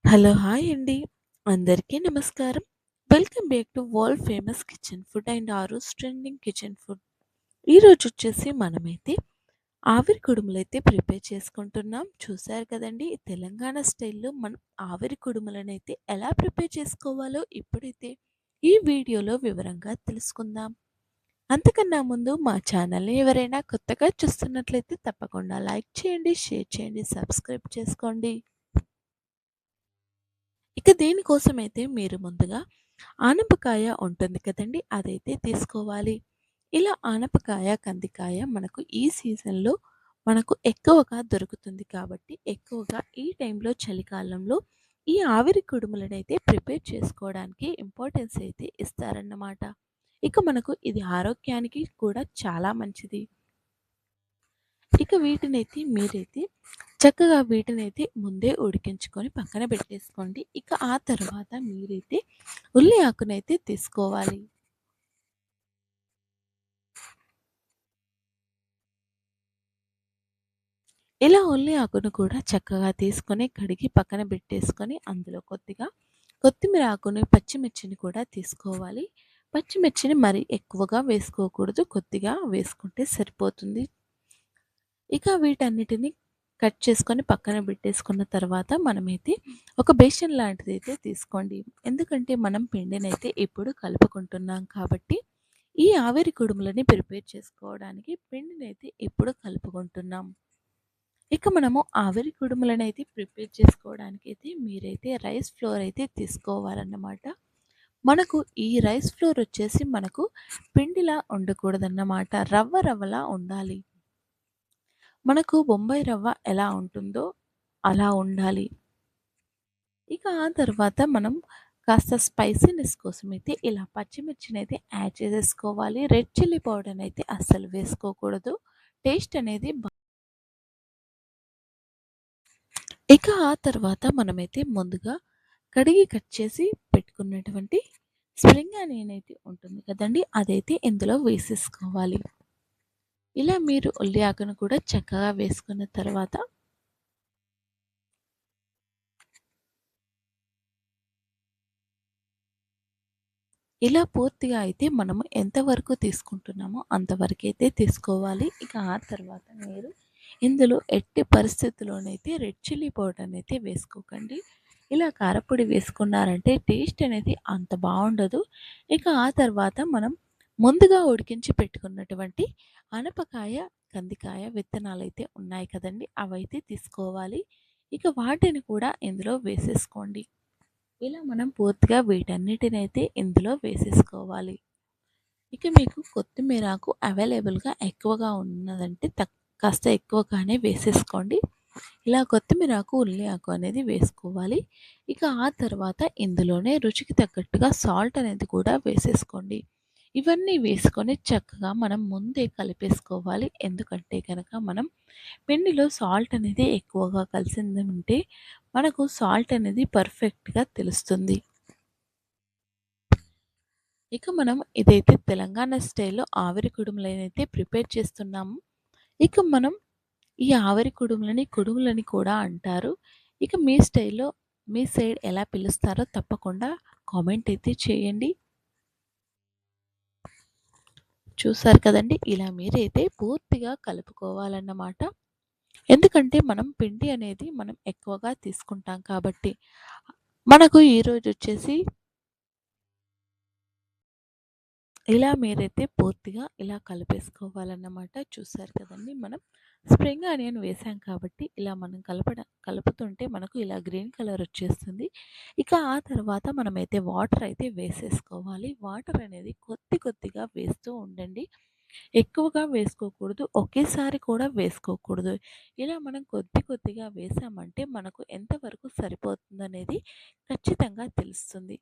Hello! Hi అండి. అందరికీ నమస్కారం. Welcome back to world famous kitchen food and Aaroos trending kitchen food. ఈరోజొచ్చేసి మనమైతే ఆవిరి కుడుములైతే ప్రిపేర్ చేసుకుంటున్నాం. చూసారు కదండీ! తెలంగాణ స్టైల్‌లో మనం ఆవిరి కుడుములనైతే ఎలా ప్రిపేర్ చేసుకోవాలో ఇప్పుడైతే ఈ వీడియోలో వివరంగా తెలుసుకుందాం. అంతకన్నా ముందు మా ఛానల్‌ని ఎవరైనా కొత్తగా చూస్తున్నట్లయితే తప్పకుండా లైక్ చేయండి, షేర్ చేయండి, సబ్స్క్రైబ్ చేసుకోండి. ఇక దీనికోసమైతే మీరు ముందుగా ఆనపకాయ ఉంటుంది కదండీ! అదైతే తీసుకోవాలి. ఇలా ఆనపకాయ, కందికాయ మనకు ఈ సీజన్‌లో మనకు ఎక్కువగా దొరుకుతుంది కాబట్టి, ఎక్కువగా ఈ టైంలో చలికాలంలో ఈ ఆవిరి కుడుములనైతే ప్రిపేర్ చేసుకోవడానికి ఇంపార్టెన్స్ అయితే ఇస్తారన్నమాట. ఇక మనకు ఇది ఆరోగ్యానికి కూడా చాలా మంచిది. ఇక వీటినైతే మీరైతే చక్కగా వీటినైతే ముందే ఉడికించుకొని పక్కన పెట్టేసుకోండి. ఇక ఆ తర్వాత మీరైతే ఉల్లి ఆకునైతే తీసుకోవాలి. ఇలా ఉల్లి ఆకును కూడా చక్కగా తీసుకొని కడిగి పక్కన పెట్టేసుకొని అందులో కొద్దిగా కొత్తిమీర ఆకుని, పచ్చిమిర్చిని కూడా తీసుకోవాలి. పచ్చిమిర్చిని మరి ఎక్కువగా వేసుకోకూడదు. కొద్దిగా వేసుకుంటే సరిపోతుంది. ఇక వీటన్నిటిని కట్ చేసుకొని పక్కన పెట్టేసుకున్న తర్వాత మనమైతే ఒక బేషన్ లాంటిదైతే తీసుకోండి. ఎందుకంటే మనం పిండినైతే ఇప్పుడు కలుపుకుంటున్నాం కాబట్టి ఈ ఆవిరి కుడుములని ప్రిపేర్ చేసుకోవడానికి పిండినైతే ఇప్పుడు కలుపుకుంటున్నాం. ఇక మనము ఆవిరి కుడుములనైతే ప్రిపేర్ చేసుకోవడానికైతే మీరైతే రైస్ ఫ్లోర్ అయితే తీసుకోవాలన్నమాట. మనకు ఈ రైస్ ఫ్లోర్ వచ్చేసి మనకు పిండిలా ఉండకూడదన్నమాట. రవ్వ రవ్వలా ఉండాలి. మనకు బొంబాయి రవ్వ ఎలా ఉంటుందో అలా ఉండాలి. ఇక ఆ తర్వాత మనం కాస్త స్పైసీనెస్ కోసమైతే ఇలా పచ్చిమిర్చినైతే యాడ్ చేసేసుకోవాలి. రెడ్ చిల్లీ పౌడర్‌నైతే అస్సలు వేసుకోకూడదు. టేస్ట్ అనేది ఇక ఆ తర్వాత మనమైతే ముందుగా కడిగి కట్ చేసి పెట్టుకున్నటువంటి స్ప్రింగ్ ఆనియన్ అయితే ఉంటుంది కదండీ! అదైతే ఇందులో వేసేసుకోవాలి. ఇలా మీరు ఉల్లి ఆకును కూడా చక్కగా వేసుకున్న తర్వాత ఇలా పూర్తిగా అయితే మనము ఎంతవరకు తీసుకుంటున్నామో అంతవరకైతే తీసుకోవాలి. ఇక ఆ తర్వాత మీరు ఇందులో ఎట్టి పరిస్థితిలోనైతే రెడ్ చిల్లీ పౌడర్‌నైతే వేసుకోకండి. ఇలా కారపొడి వేసుకున్నారంటే టేస్ట్ అనేది అంత బావుండదు. ఇక ఆ తర్వాత మనం ముందుగా ఉడికించి పెట్టుకున్నటువంటి ఆనపకాయ, కందికాయ విత్తనాలైతే ఉన్నాయి కదండీ! అవైతే తీసుకోవాలి. ఇక వాటిని కూడా ఇందులో వేసేసుకోండి. ఇలా మనం పూర్తిగా వీటన్నిటినైతే ఇందులో వేసేసుకోవాలి. ఇక మీకు కొత్తిమీరాకు అవైలబుల్‌గా ఎక్కువగా ఉన్నదంటే కాస్త ఎక్కువగానే వేసేసుకోండి. ఇలా కొత్తిమీరాకు, ఉల్లి ఆకు అనేది వేసుకోవాలి. ఇక ఆ తర్వాత ఇందులోనే రుచికి తగ్గట్టుగా సాల్ట్ అనేది కూడా వేసేసుకోండి. ఇవన్నీ వేసుకొని చక్కగా మనం ముందే కలిపేసుకోవాలి. ఎందుకంటే గనక మనం పిండిలో సాల్ట్ అనేది ఎక్కువగా కలిసింది ఉంటే మనకు సాల్ట్ అనేది పర్ఫెక్ట్‌గా తెలుస్తుంది. ఇక మనం ఇదైతే తెలంగాణ స్టైల్‌లో ఆవిరి కుడుములనైతే ప్రిపేర్ చేస్తున్నాము. ఇక మనం ఈ ఆవిరి కుడుములని కూడా అంటారు. ఇక మీ స్టైల్‌లో మీ సైడ్ ఎలా పిలుస్తారో తప్పకుండా కామెంట్ అయితే చేయండి. చూసారు కదండీ! ఇలా మీరైతే పూర్తిగా కలుపుకోవాలన్నమాట. ఎందుకంటే మనం పిండి అనేది మనం ఎక్కువగా తీసుకుంటాం కాబట్టి. మనకు ఈరోజొచ్చేసి ఇలా మీరైతే పూర్తిగా ఇలా కలిపేసుకోవాలన్నమాట. చూసారు కదండీ! మనం స్ప్రింగ్ ఆనియన్ వేసాం కాబట్టి ఇలా మనం కలుపుతుంటే మనకు ఇలా గ్రీన్ కలర్ వచ్చేస్తుంది. ఇక ఆ తర్వాత మనమైతే వాటర్ అయితే వేసేసుకోవాలి. వాటర్ అనేది కొద్ది కొద్దిగా వేస్తూ ఉండండి. ఎక్కువగా వేసుకోకూడదు. ఒకేసారి కూడా వేసుకోకూడదు. ఇలా మనం కొద్ది కొద్దిగా వేసామంటే మనకు ఎంతవరకు సరిపోతుందనేది ఖచ్చితంగా తెలుస్తుంది.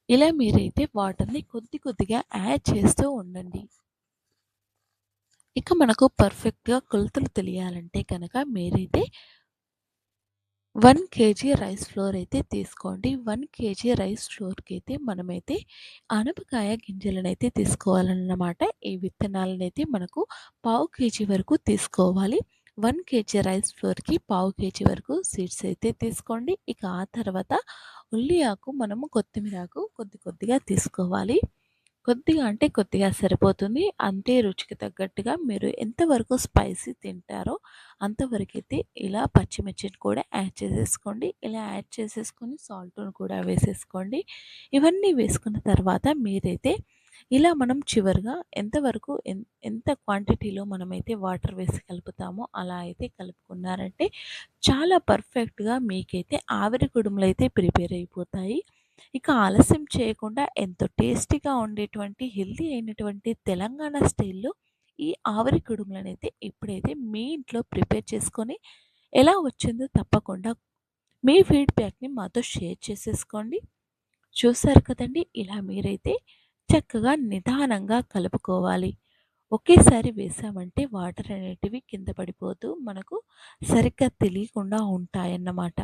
ఇలా మీరైతే వాటర్‌ని కొద్ది కొద్దిగా యాడ్ చేస్తూ ఉండండి. ఇక మనకు పర్ఫెక్ట్‌గా కొలతలు తెలియాలంటే కనుక మీరైతే 1 కేజీ రైస్ ఫ్లోర్ అయితే తీసుకోండి. 1 కేజీ రైస్ ఫ్లోర్‌కైతే మనమైతే ఆనపకాయ గింజలనైతే తీసుకోవాలన్నమాట. ఈ విత్తనాలనైతే మనకు పావు కేజీ వరకు తీసుకోవాలి. 1 కేజీ రైస్ ఫ్లోర్‌కి పావు కేజీ వరకు సీడ్స్ అయితే తీసుకోండి. ఇక ఆ తర్వాత ఉల్లి ఆకు, మనము కొత్తిమీర ఆకు కొద్ది కొద్దిగా తీసుకోవాలి. కొద్దిగా అంటే కొద్దిగా సరిపోతుంది. అంతే రుచికి తగ్గట్టుగా మీరు ఎంతవరకు స్పైసీ తింటారో అంతవరకైతే ఇలా పచ్చిమిర్చిని కూడా యాడ్ చేసేసుకోండి. ఇలా యాడ్ చేసేసుకొని సాల్ట్‌ని కూడా వేసేసుకోండి. ఇవన్నీ వేసుకున్న తర్వాత మీరైతే ఇలా మనం చివరగా ఎంతవరకు ఎంత క్వాంటిటీలో మనమైతే వాటర్ వేసి కలుపుతామో అలా అయితే కలుపుకున్నారంటే చాలా పర్ఫెక్ట్‌గా మీకైతే ఆవిరి కుడుములైతే ప్రిపేర్ అయిపోతాయి. ఇక ఆలస్యం చేయకుండా ఎంతో టేస్టీగా ఉండేటువంటి హెల్తీ అయినటువంటి తెలంగాణ స్టైల్‌లో ఈ ఆవిరి కుడుములనైతే ఇప్పుడైతే మీ ఇంట్లో ప్రిపేర్ చేసుకొని ఎలా వచ్చిందో తప్పకుండా మీ ఫీడ్‌బ్యాక్‌ని మాతో షేర్ చేసేసుకోండి. చూసారు కదండీ! ఇలా మీరైతే చక్కగా నిదానంగా కలుపుకోవాలి. ఒకేసారి వేసామంటే వాటర్ అనేటివి కింద పడిపోతూ మనకు సరిగ్గా తెలియకుండా ఉంటాయన్నమాట.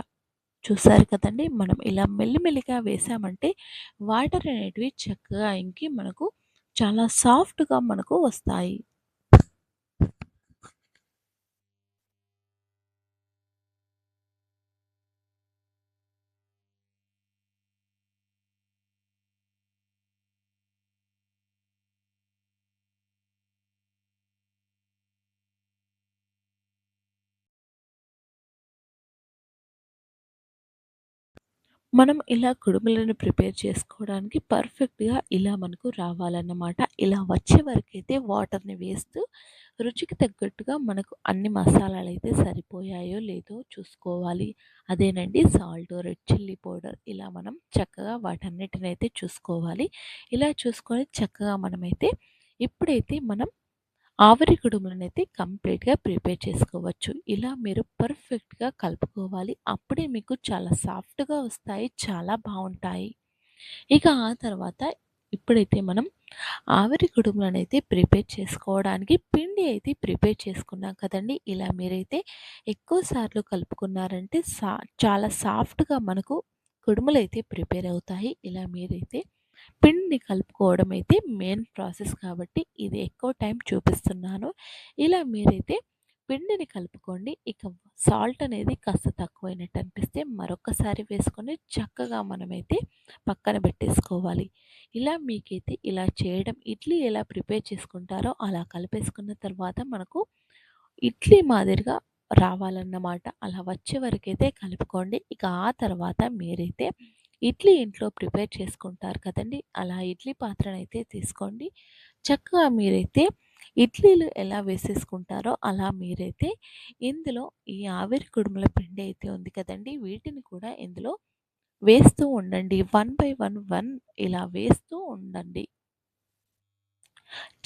చూసారు కదండీ! మనం ఇలా మెల్లిమెల్లిగా వేసామంటే వాటర్ అనేటివి చక్కగా ఇంకి మనకు చాలా సాఫ్ట్‌గా మనకు వస్తాయి. మనం ఇలా కుడుములను ప్రిపేర్ చేసుకోవడానికి పర్ఫెక్ట్‌గా ఇలా మనకు రావాలన్నమాట. ఇలా వచ్చే వరకైతే వాటర్‌ని వేస్తూ రుచికి తగ్గట్టుగా మనకు అన్ని మసాలాలైతే సరిపోయాయో లేదో చూసుకోవాలి. అదేనండి సాల్ట్, రెడ్ చిల్లీ పౌడర్ ఇలా మనం చక్కగా వాటన్నిటినైతే చూసుకోవాలి. ఇలా చూసుకొని చక్కగా మనమైతే ఇప్పుడైతే మనం ఆవిరి కుడుములనైతే కంప్లీట్‌గా ప్రిపేర్ చేసుకోవచ్చు. ఇలా మీరు పర్ఫెక్ట్‌గా కలుపుకోవాలి. అప్పుడే మీకు చాలా సాఫ్ట్‌గా వస్తాయి. చాలా బావుంటాయి. ఇక ఆ తర్వాత ఇప్పుడైతే మనం ఆవిరి కుడుములనైతే ప్రిపేర్ చేసుకోవడానికి పిండి అయితే ప్రిపేర్ చేసుకున్నాం కదండీ! ఇలా మీరైతే ఎక్కువ సార్లు కలుపుకున్నారంటే చాలా సాఫ్ట్‌గా మనకు కుడుములైతే ప్రిపేర్ అవుతాయి. ఇలా మీరైతే పిండిని కలుపుకోవడం అయితే మెయిన్ ప్రాసెస్ కాబట్టి ఇది ఎక్కువ టైం చూపిస్తున్నాను. ఇలా మీరైతే పిండిని కలుపుకోండి. ఇక సాల్ట్ అనేది కాస్త తక్కువైనట్టు అనిపిస్తే మరొక్కసారి వేసుకొని చక్కగా మనమైతే పక్కన పెట్టేసుకోవాలి. ఇలా మీకైతే ఇలా చేయడం ఇడ్లీ ఎలా ప్రిపేర్ చేసుకుంటారో అలా కలిపేసుకున్న తర్వాత మనకు ఇడ్లీ మాదిరిగా రావాలన్నమాట. అలా వచ్చే వరకైతే కలుపుకోండి. ఇక ఆ తర్వాత మీరైతే ఇడ్లీ ఇంట్లో ప్రిపేర్ చేసుకుంటారు కదండీ! అలా ఇడ్లీ పాత్రనైతే తీసుకోండి. చక్కగా మీరైతే ఇడ్లీలు ఎలా వేసేసుకుంటారో అలా మీరైతే ఇందులో ఈ ఆవిరి కుడుముల పిండి అయితే ఉంది కదండీ! వీటిని కూడా ఇందులో వేస్తూ ఉండండి. వన్ బై వన్ ఇలా వేస్తూ ఉండండి.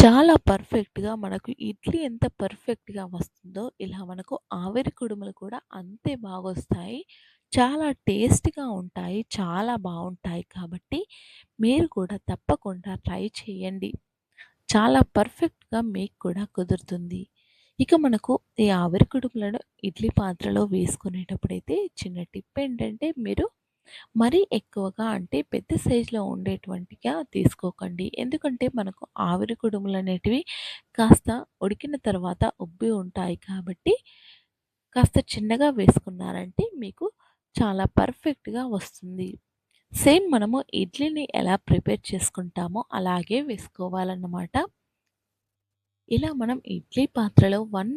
చాలా పర్ఫెక్ట్‌గా మనకు ఇడ్లీ ఎంత పర్ఫెక్ట్‌గా వస్తుందో, ఇలా మనకు ఆవిరి కుడుములు కూడా అంతే బాగొస్తాయి. చాలా టేస్ట్‌గా ఉంటాయి. చాలా బావుంటాయి కాబట్టి, మీరు కూడా తప్పకుండా ట్రై చేయండి. చాలా పర్ఫెక్ట్‌గా మీకు కూడా కుదురుతుంది. ఇక మనకు ఈ ఆవిరి కుడుములను ఇడ్లీ పాత్రలో వేసుకునేటప్పుడైతే చిన్న టిప్ ఏంటంటే, మీరు మరీ ఎక్కువగా అంటే పెద్ద సైజులో ఉండేటువంటిగా తీసుకోకండి. ఎందుకంటే మనకు ఆవిరి కుడుములనేటివి కాస్త ఉడికిన తర్వాత ఉబ్బి ఉంటాయి కాబట్టి కాస్త చిన్నగా వేసుకున్నారంటే మీకు చాలా పర్ఫెక్ట్‌గా వస్తుంది. సేమ్ మనము ఇడ్లీని ఎలా ప్రిపేర్ చేసుకుంటామో అలాగే వేసుకోవాలన్నమాట. ఇలా మనం ఇడ్లీ పాత్రలో వన్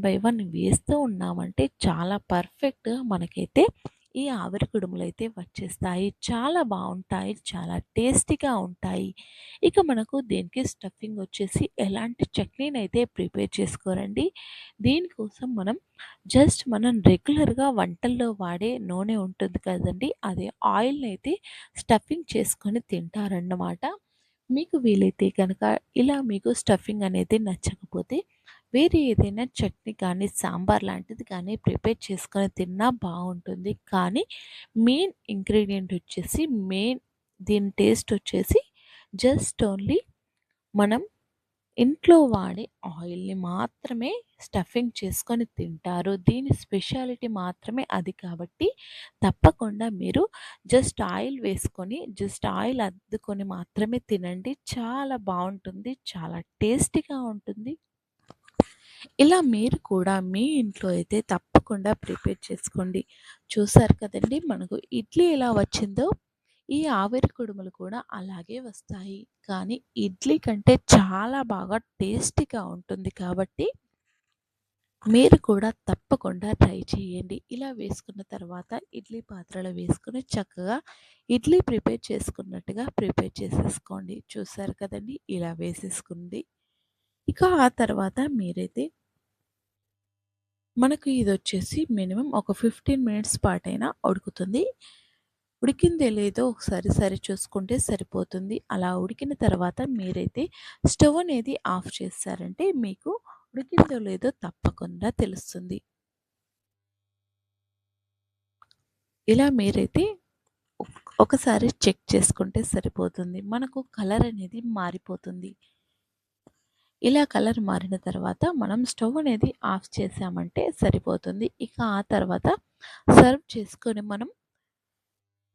బై వన్ వేస్తూ ఉన్నామంటే చాలా పర్ఫెక్ట్‌గా మనకైతే ఈ ఆవిరి కుడుములైతే వచ్చేస్తాయి. చాలా బావుంటాయి. చాలా టేస్టీగా ఉంటాయి. ఇక మనకు దీనికి స్టఫింగ్ వచ్చేసి ఎలాంటి చట్నీనైతే ప్రిపేర్ చేసుకోరండి. దీనికోసం మనం రెగ్యులర్‌గా వంటల్లో వాడే నూనె ఉంటుంది కదండీ! అదే ఆయిల్‌నైతే స్టఫింగ్ చేసుకొని తింటారన్నమాట. మీకు వీలైతే గనక ఇలా మీకు స్టఫింగ్ అనేది నచ్చకపోతే వేరే ఏదైనా చట్నీ కానీ, సాంబార్ లాంటిది కానీ ప్రిపేర్ చేసుకొని తిన్నా బావుంటుంది. కానీ మెయిన్ ఇంగ్రీడియంట్ వచ్చేసి దీని టేస్ట్ వచ్చేసి జస్ట్ ఓన్లీ మనం ఇంట్లో వాడే ఆయిల్‌ని మాత్రమే స్టఫింగ్ చేసుకొని తింటారు. దీని స్పెషాలిటీ మాత్రమే అది కాబట్టి తప్పకుండా మీరు జస్ట్ ఆయిల్ వేసుకొని, జస్ట్ ఆయిల్ అద్దుకొని మాత్రమే తినండి. చాలా బావుంటుంది. చాలా టేస్టీగా ఉంటుంది. ఇలా మీరు కూడా మీ ఇంట్లో అయితే తప్పకుండా ప్రిపేర్ చేసుకోండి. చూసారు కదండీ! మనకు ఇడ్లీ ఎలా వచ్చిందో ఈ ఆవిరి కుడుములు కూడా అలాగే వస్తాయి. కానీ ఇడ్లీ కంటే చాలా బాగా టేస్టీగా ఉంటుంది కాబట్టి మీరు కూడా తప్పకుండా ట్రై చేయండి. ఇలా వేసుకున్న తర్వాత ఇడ్లీ పాత్రలో వేసుకొని చక్కగా ఇడ్లీ ప్రిపేర్ చేసుకున్నట్టుగా ప్రిపేర్ చేసేసుకోండి. చూసారు కదండీ! ఇలా వేసేసుకుంది. ఇక ఆ తర్వాత మీరైతే మనకు ఇదొచ్చేసి మినిమమ్ ఒక 15 మినిట్స్ పాటైనా ఉడుకుతుంది. ఉడికిందో లేదో ఒకసారి సరి చూసుకుంటే సరిపోతుంది. అలా ఉడికిన తర్వాత మీరైతే స్టవ్ అనేది ఆఫ్ చేశారంటే మీకు ఉడికిందో లేదో తప్పకుండా తెలుస్తుంది. ఇలా మీరైతే ఒకసారి చెక్ చేసుకుంటే సరిపోతుంది. మనకు కలర్ అనేది మారిపోతుంది. ఇలా కలర్ మారిన తర్వాత మనం స్టవ్ అనేది ఆఫ్ చేసామంటే సరిపోతుంది. ఇక ఆ తర్వాత సర్వ్ చేసుకొని మనం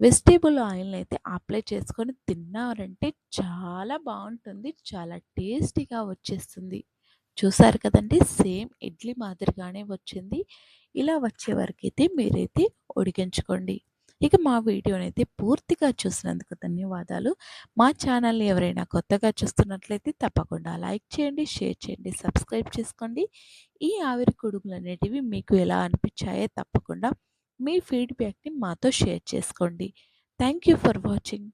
వెజిటబుల్ ఆయిల్‌ని అయితే అప్లై చేసుకొని తిన్నారంటే చాలా బావుంటుంది. చాలా టేస్టీగా వచ్చేస్తుంది. చూసారు కదండీ! సేమ్ ఇడ్లీ మాదిరిగానే వచ్చింది. ఇలా వచ్చే వరకైతే మీరైతే ఉడికించుకోండి. ఇక మా వీడియోనైతే పూర్తిగా చూసినందుకు ధన్యవాదాలు. మా ఛానల్‌ని ఎవరైనా కొత్తగా చూస్తున్నట్లయితే తప్పకుండా లైక్ చేయండి, షేర్ చేయండి, సబ్స్క్రైబ్ చేసుకోండి. ఈ ఆవిరి కుడుములనేటివి మీకు ఎలా అనిపించాయో తప్పకుండా మీ ఫీడ్‌బ్యాక్‌ని మాతో షేర్ చేసుకోండి. Thank you for watching.